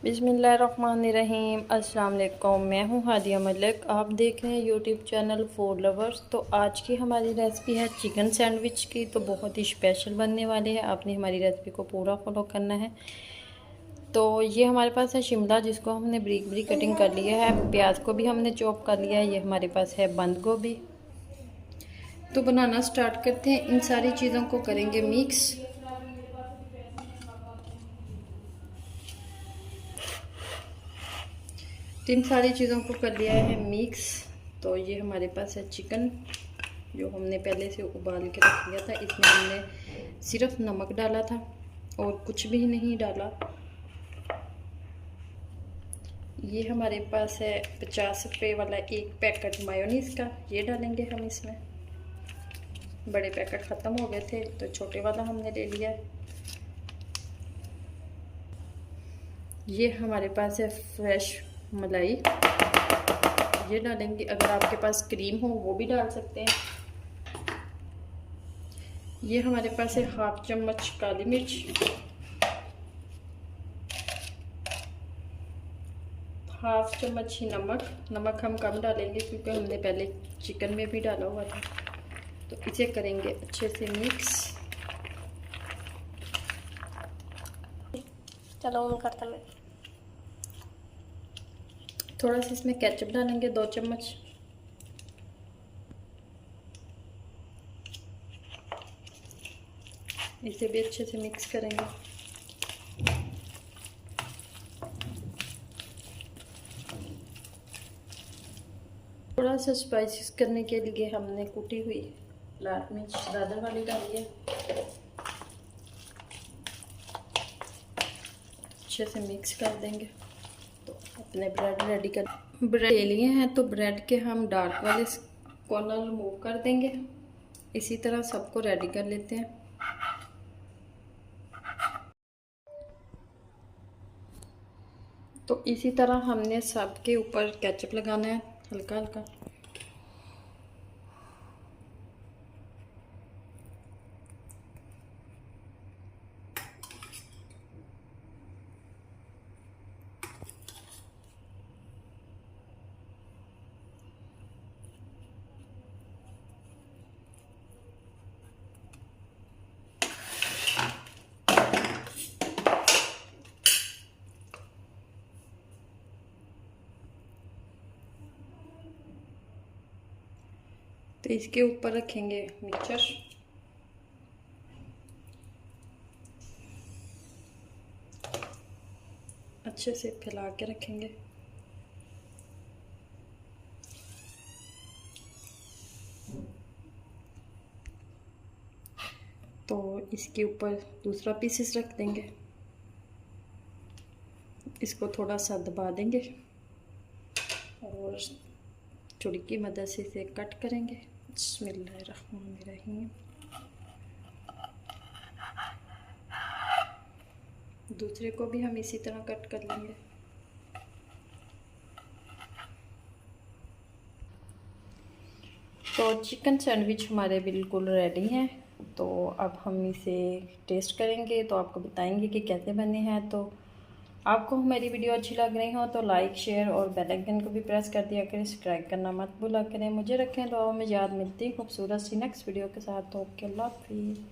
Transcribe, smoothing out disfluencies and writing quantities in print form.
बिस्मिल्लाहिर्रहमानिर्रहीम। अस्सलाम वालेकुम। मैं हूँ हादिया मलिक, आप देख रहे हैं यूट्यूब चैनल फूड लवर्स। तो आज की हमारी रेसिपी है चिकन सैंडविच की। तो बहुत ही स्पेशल बनने वाले हैं, आपने हमारी रेसिपी को पूरा फॉलो करना है। तो ये हमारे पास है शिमला, जिसको हमने ब्रीक ब्रीक कटिंग कर लिया है। प्याज को भी हमने चॉप कर लिया है। ये हमारे पास है बंद गोभी। तो बनाना स्टार्ट करते हैं। इन सारी चीज़ों को करेंगे मिक्स। तो इन सारी चीज़ों को कर लिया है मिक्स। तो ये हमारे पास है चिकन, जो हमने पहले से उबाल के रख लिया था। इसमें हमने सिर्फ नमक डाला था और कुछ भी नहीं डाला। ये हमारे पास है 50 रुपये वाला एक पैकेट मायोनीज़ का, ये डालेंगे हम इसमें। बड़े पैकेट ख़त्म हो गए थे तो छोटे वाला हमने ले लिया। ये हमारे पास है फ्रेश मलाई, ये डालेंगे। अगर आपके पास क्रीम हो वो भी डाल सकते हैं। ये हमारे पास है हाफ चम्मच काली मिर्च, हाफ चम्मच ही नमक। नमक हम कम डालेंगे क्योंकि हमने पहले चिकन में भी डाला हुआ था। तो इसे करेंगे अच्छे से मिक्स। चलो हम करते हैं। थोड़ा सा इसमें केचप डालेंगे, 2 चम्मच। इसे भी अच्छे से मिक्स करेंगे। थोड़ा सा स्पाइसेस करने के लिए हमने कुटी हुई लाल मिर्च दादर वाली डाली है। अच्छे से मिक्स कर देंगे। तो अपने ब्रेड रेडी कर ब्रेड ले लिए हैं। तो ब्रेड के हम डार्क वाले कॉर्नर रिमूव कर देंगे। इसी तरह सबको रेडी कर लेते हैं। तो इसी तरह हमने सबके ऊपर केचप लगाना है हल्का हल्का। तो इसके ऊपर रखेंगे मिक्सचर। अच्छे से फैला के रखेंगे। तो इसके ऊपर दूसरा पीसेस रख देंगे। इसको थोड़ा सा दबा देंगे और छुरी की मदद से इसे कट करेंगे। बिस्मिल्लाहिर्रहमानिर्रहीम। दूसरे को भी हम इसी तरह कट कर लेंगे। तो चिकन सैंडविच हमारे बिल्कुल रेडी हैं। तो अब हम इसे टेस्ट करेंगे, तो आपको बताएंगे कि कैसे बने हैं। तो आपको हमारी वीडियो अच्छी लग रही हो तो लाइक शेयर और बेल आइकन को भी प्रेस कर दिया करें। सब्सक्राइब करना मत भूला करें। मुझे रखें दुआओं में याद। मिलती खूबसूरत सी नेक्स्ट वीडियो के साथ। तो ओके, अल्लाह हाफिज़।